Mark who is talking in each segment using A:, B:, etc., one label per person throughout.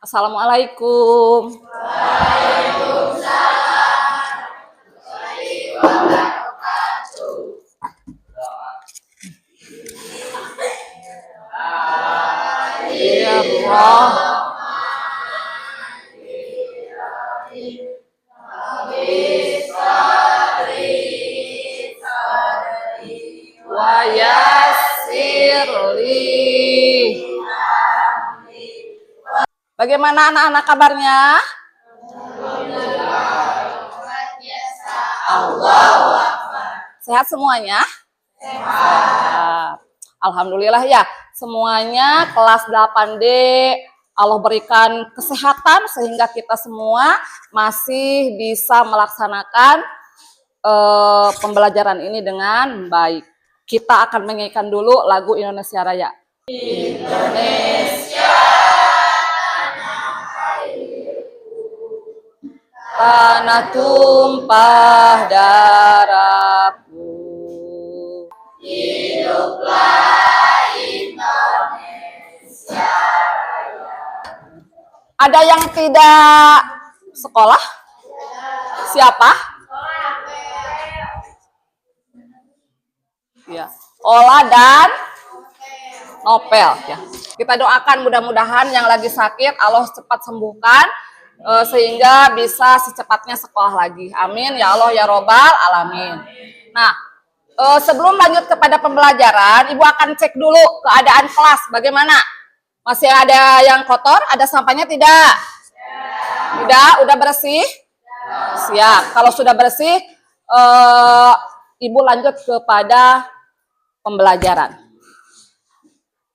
A: Assalamualaikum. Ya Allah. Wa yassirli. Bagaimana anak-anak kabarnya? Allah. Sehat semuanya? Sehat. Alhamdulillah ya, semuanya kelas 8D Allah berikan kesehatan sehingga kita semua masih bisa melaksanakan pembelajaran ini dengan baik. Kita akan menyanyikan dulu lagu Indonesia Raya. Indonesia tanah tumpah darahku, hiduplah Indonesia. Ada yang tidak sekolah? Siapa? Ya, Ola dan Nopel. Ya. Kita doakan mudah-mudahan yang lagi sakit Allah cepat sembuhkan sehingga bisa secepatnya sekolah lagi. Amin ya Allah ya Robbal alamin. Nah, sebelum lanjut kepada pembelajaran, Ibu akan cek dulu keadaan kelas bagaimana. Masih ada yang kotor? Ada sampahnya tidak? Udah bersih? Siap. Kalau sudah bersih, Ibu lanjut kepada pembelajaran.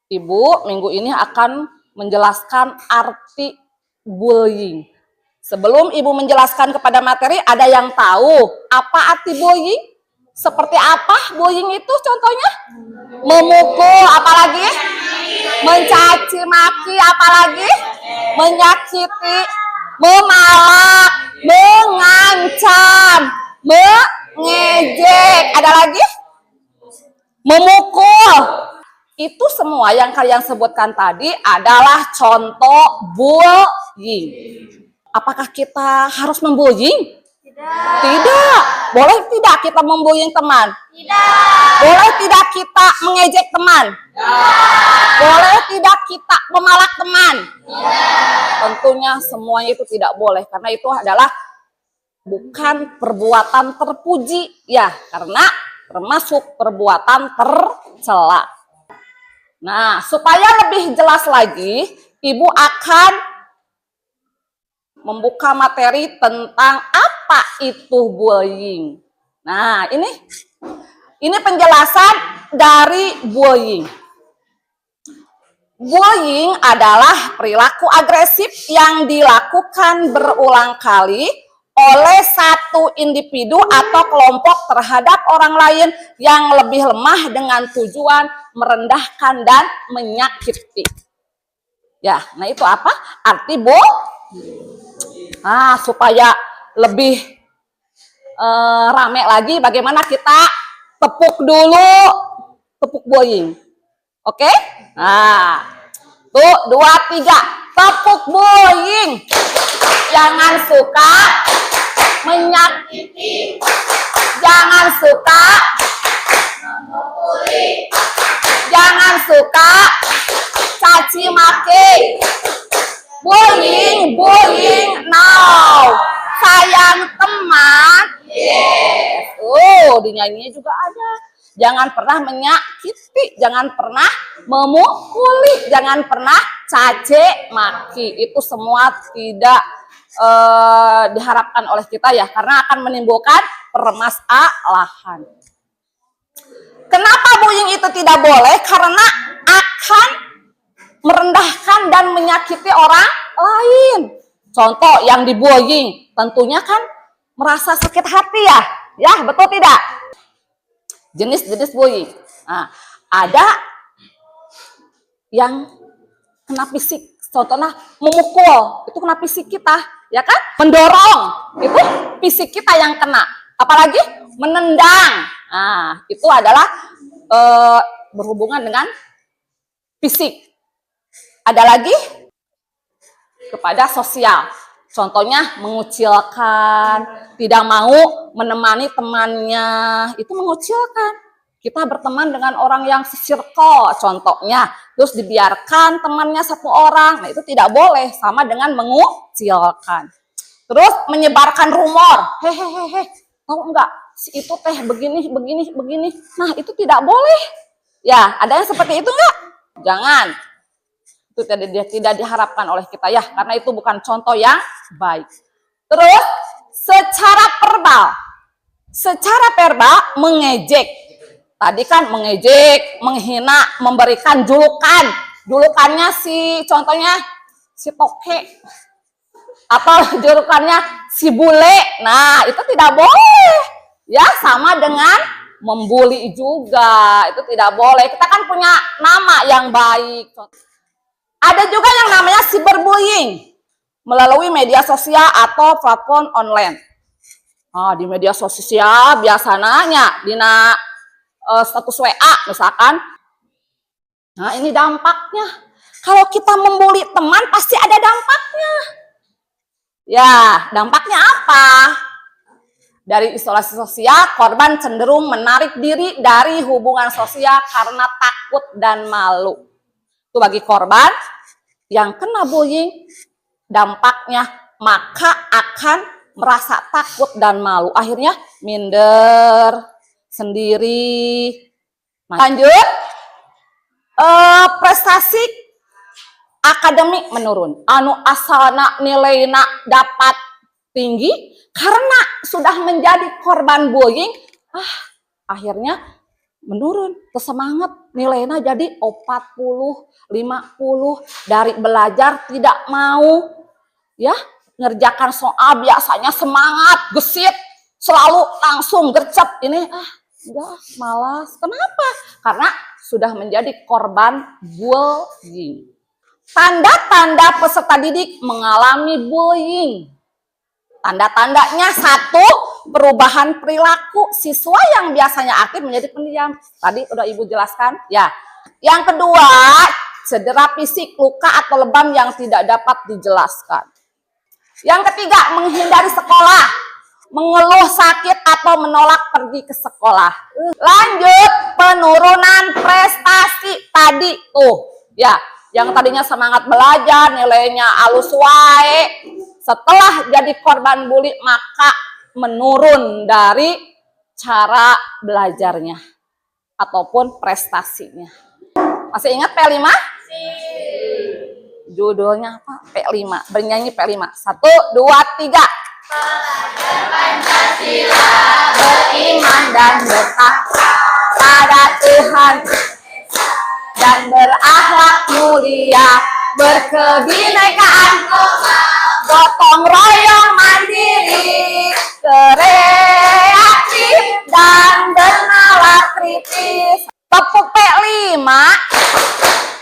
A: Ibu minggu ini akan menjelaskan arti bullying. Sebelum Ibu menjelaskan kepada materi, ada yang tahu apa arti bullying? Seperti apa bullying itu contohnya? Memukul, apalagi? Mencaci maki, apalagi? Menyakiti, memalak, mengancam, mengejek, ada lagi? Memukul. Itu semua yang kalian sebutkan tadi adalah contoh bullying. Apakah kita harus membullying? Tidak. Boleh tidak kita membullying teman? Tidak. Boleh tidak kita mengejek teman? Tidak. Boleh tidak kita memalak teman? Tidak. Tentunya semuanya itu tidak boleh karena itu adalah bukan perbuatan terpuji ya, karena termasuk perbuatan tercela. Nah, supaya lebih jelas lagi, Ibu akan membuka materi tentang apa itu bullying. Nah, ini penjelasan dari bullying. Bullying adalah perilaku agresif yang dilakukan berulang kali oleh satu individu atau kelompok terhadap orang lain yang lebih lemah dengan tujuan merendahkan dan menyakiti. Ya, nah itu apa? Arti supaya lebih rame lagi, bagaimana kita tepuk dulu, tepuk bullying. Oke? Nah, tuh 2, 3, tepuk bullying. Jangan suka menyakiti, jangan suka memukuli, jangan suka caci maki. Bullying, now. Sayang teman. Yes. Dinyanyinya juga ada. Jangan pernah menyakiti, jangan pernah memukuli, jangan pernah caci maki. Itu semua tidak diharapkan oleh kita ya, karena akan menimbulkan permasalahan. Kenapa bullying itu tidak boleh? Karena akan merendahkan dan menyakiti orang lain. Contoh yang dibullying tentunya kan merasa sakit hati ya. Ya, betul tidak? Jenis-jenis bullying. Nah, ada yang kena fisik. Contohnya memukul, itu kena fisik kita, ya kan? Mendorong, itu fisik kita yang kena. Apalagi menendang. Nah, itu adalah berhubungan dengan fisik. Ada lagi kepada sosial. Contohnya mengucilkan, tidak mau menemani temannya, itu mengucilkan. Kita berteman dengan orang yang circle, contohnya, terus dibiarkan temannya satu orang, nah itu tidak boleh, sama dengan mengucilkan. Terus menyebarkan rumor, hehehe, tahu enggak, si itu teh begini, nah itu tidak boleh. Ya, ada yang seperti itu enggak? Jangan. Itu tidak diharapkan oleh kita ya, karena itu bukan contoh yang baik. Terus secara verbal mengejek. Tadi kan mengejek, menghina, memberikan julukan. Julukannya contohnya si toke. Atau julukannya si bule. Nah, itu tidak boleh. Ya, sama dengan membuli juga. Itu tidak boleh. Kita kan punya nama yang baik. Ada juga yang namanya cyberbullying melalui media sosial atau platform online. Di media sosial biasanya di status WA misalkan. Nah, ini dampaknya. Kalau kita membuli teman pasti ada dampaknya. Ya, dampaknya apa? Dari isolasi sosial, korban cenderung menarik diri dari hubungan sosial karena takut dan malu. Itu bagi korban yang kena bullying, dampaknya maka akan merasa takut dan malu. Akhirnya minder sendiri. Lanjut, prestasi akademik menurun. Anu asalna nilainya dapat tinggi karena sudah menjadi korban bullying, akhirnya menurun, semangat nilainya jadi 40, 50, dari belajar tidak mau ya ngerjakan soal, biasanya semangat, gesit, selalu langsung gercep, ini enggak, malas. Kenapa? Karena sudah menjadi korban bullying. Tanda-tanda peserta didik mengalami bullying. Tanda-tandanya satu, perubahan perilaku siswa yang biasanya aktif menjadi pendiam. Tadi udah Ibu jelaskan, ya. Yang kedua, cedera fisik, luka atau lebam yang tidak dapat dijelaskan. Yang ketiga, menghindari sekolah, mengeluh sakit atau menolak pergi ke sekolah. Lanjut, penurunan prestasi tadi tuh, ya. Yang tadinya semangat belajar, nilainya alus wae, setelah jadi korban bully maka menurun dari cara belajarnya ataupun prestasinya. Masih ingat P5? Judulnya apa? P5. Bernyanyi P5. 1, 2, 3. Pelajar Pancasila, beriman dan bertakwa pada Tuhan dan berakhlak mulia, berkebinekaan, gotong royong mandiri, kreatif dan bernalar kritis. Tepuk P5.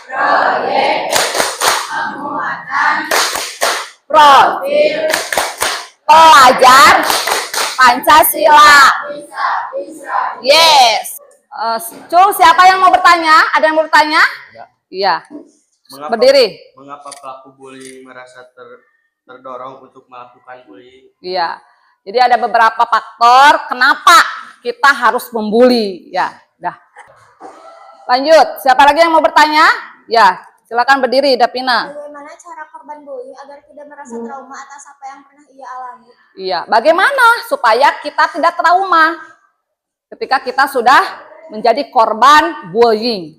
A: Proyek penguatan profil pelajar Pancasila. Yes. Cul, siapa yang mau bertanya? Ada yang mau bertanya? Iya. Berdiri.
B: Mengapa pelaku bullying merasa terdorong untuk melakukan bullying?
A: Iya. Jadi ada beberapa faktor kenapa kita harus membuli. Ya, dah. Lanjut. Siapa lagi yang mau bertanya? Ya, silakan berdiri, Davina.
C: Bagaimana cara korban bullying agar tidak merasa trauma atas apa yang pernah ia alami?
A: Iya, bagaimana supaya kita tidak trauma ketika kita sudah menjadi korban bullying.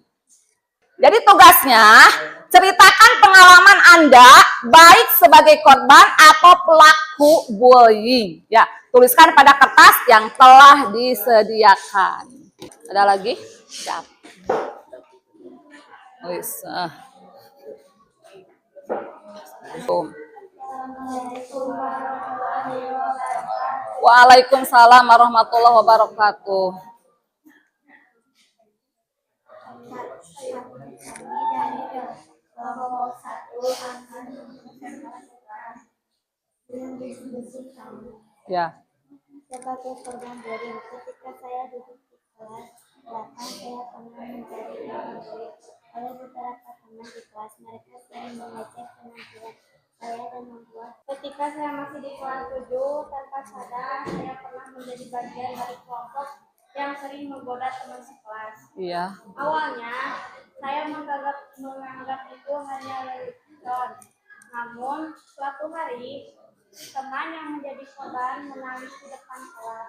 A: Jadi tugasnya, ceritakan pengalaman Anda baik sebagai korban atau pelaku bullying. Ya, tuliskan pada kertas yang telah disediakan. Ada lagi? Siap. Waalaikumsalam warahmatullahi wabarakatuh. Ya.
C: Sebagai korban bullying, ketika saya duduk di kelas 8, saya pernah menjadi korban bullying oleh beberapa teman di kelas. Mereka sering mengecek penampilan saya dan membuat. Ketika saya masih di kelas 7, tanpa sadar saya pernah menjadi bagian dari kelompok yang sering menggoda teman sekelas.
A: Iya.
C: Awalnya saya menganggap itu hanya lelucon. Namun suatu hari teman yang menjadi korban menangis di depan kelas.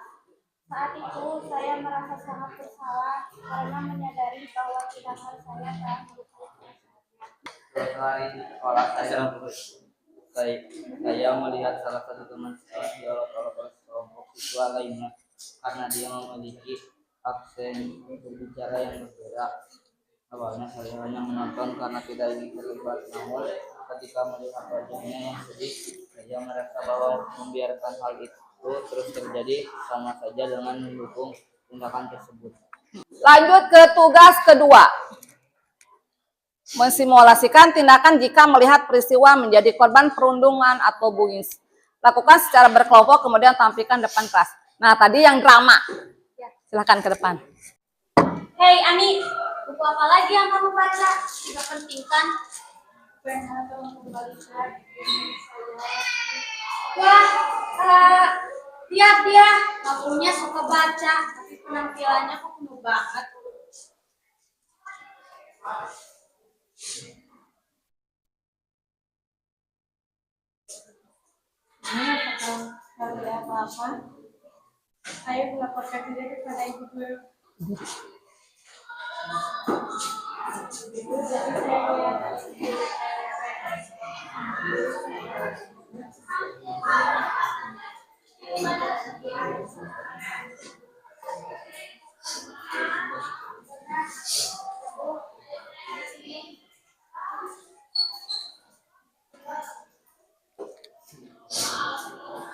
C: Saat itu saya merasa sangat bersalah karena menyadari bahwa tindakan saya telah melukai perasaannya.
D: Suatu hari di sekolah saya melihat salah satu teman sekelas diolok-olok oleh sekelompok siswa lainnya karena dia memiliki aksen berbicara yang berbeda. Awalnya saya hanya menonton karena tidak ingin terlibat, namun ketika melihat wajahnya yang sedih, saya merasa bahwa membiarkan hal itu terus terjadi sama saja dengan mendukung tindakan tersebut.
A: Lanjut ke tugas kedua. Mensimulasikan tindakan jika melihat peristiwa menjadi korban perundungan atau bullying. Lakukan secara berkelompok, kemudian tampilkan depan kelas. Nah, tadi yang drama. Silahkan ke depan.
C: Hei Ani, buku apa lagi yang kamu baca? Tidak penting kan? Benar kamu kembalikan ini saya. Wah, lihat dia, kamunya suka baca, tapi penampilannya kok penuh banget. Ini apakah ada apa-apa? Ayo melaporkan diri kepada ibu guru.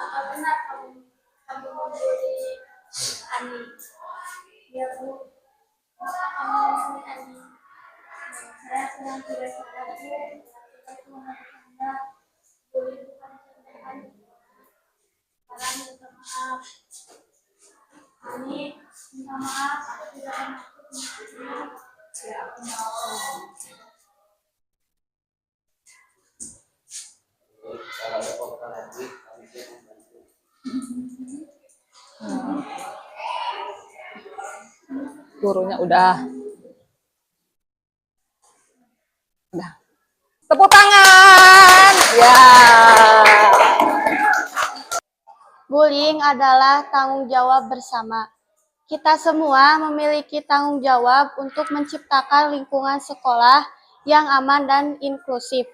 C: Apa benar kamu membuli Ani? Ya Bu, kamu membuli Ani. Saya sedang tidak sabar Bu, saya cuma bercanda. Bully bukan kerjaan. Sekarang minta maaf. Ani, minta maaf, aku tidak bermaksud membunuh. Ya, aku maaf.
D: Kalau ada apa-apa lagi, kami siap membantu.
A: Gurunya udah. Tepuk tangan. Ya.
C: Bullying adalah tanggung jawab bersama. Kita semua memiliki tanggung jawab untuk menciptakan lingkungan sekolah yang aman dan inklusif.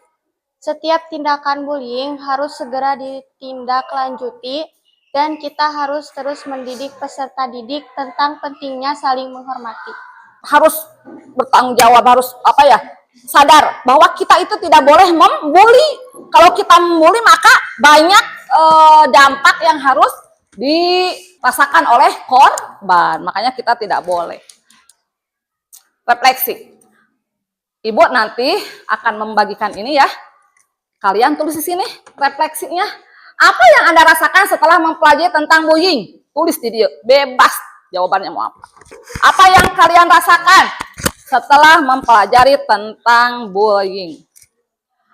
C: Setiap tindakan bullying harus segera ditindaklanjuti dan kita harus terus mendidik peserta didik tentang pentingnya saling menghormati.
A: Harus bertanggung jawab, harus sadar bahwa kita itu tidak boleh membuli. Kalau kita membuli maka banyak dampak yang harus dirasakan oleh korban. Makanya kita tidak boleh. Refleksi. Ibu nanti akan membagikan ini ya. Kalian tulis di sini refleksinya. Apa yang Anda rasakan setelah mempelajari tentang bullying? Tulis di dia. Bebas jawabannya mau apa. Apa yang kalian rasakan setelah mempelajari tentang bullying?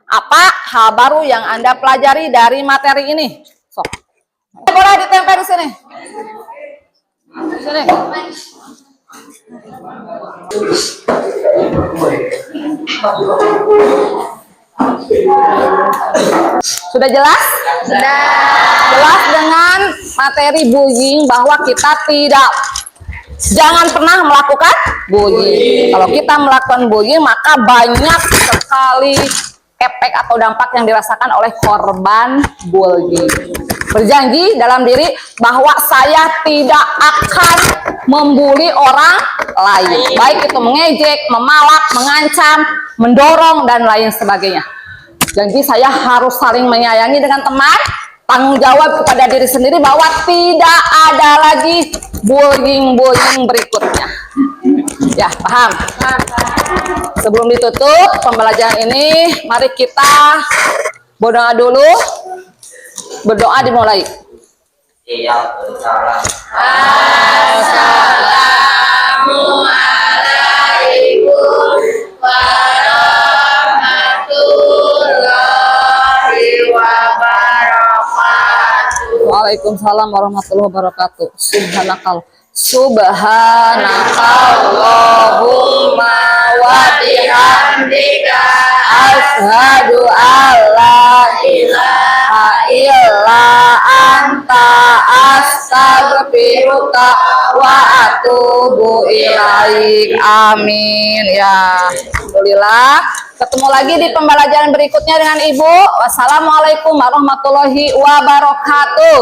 A: Apa hal baru yang Anda pelajari dari materi ini? Sok. Boleh ditempel di sini. Di sini. Sudah jelas? Sudah. Jelas dengan materi bullying bahwa kita jangan pernah melakukan bullying. Kalau kita melakukan bullying maka banyak sekali efek atau dampak yang dirasakan oleh korban bullying. Berjanji dalam diri bahwa saya tidak akan membuli orang lain. Baik itu mengejek, memalak, mengancam, mendorong, dan lain sebagainya. Janji saya harus saling menyayangi dengan teman, tanggung jawab kepada diri sendiri bahwa tidak ada lagi bullying-bullying berikutnya. Ya, paham? Sebelum ditutup pembelajaran ini, mari kita berdoa dulu. Berdoa dimulai.
D: Iya, salam.
E: Assalamualaikum warahmatullahi
A: Waalaikumsalam warahmatullahi wabarakatuh. Subhanakallahumma wa bihamdika asyhadu an la ilaha illa anta astaghfiruka wa atubu ilaik. Amin ya. Alhamdulillah. Ketemu lagi di pembelajaran berikutnya dengan Ibu. Wassalamualaikum warahmatullahi wabarakatuh.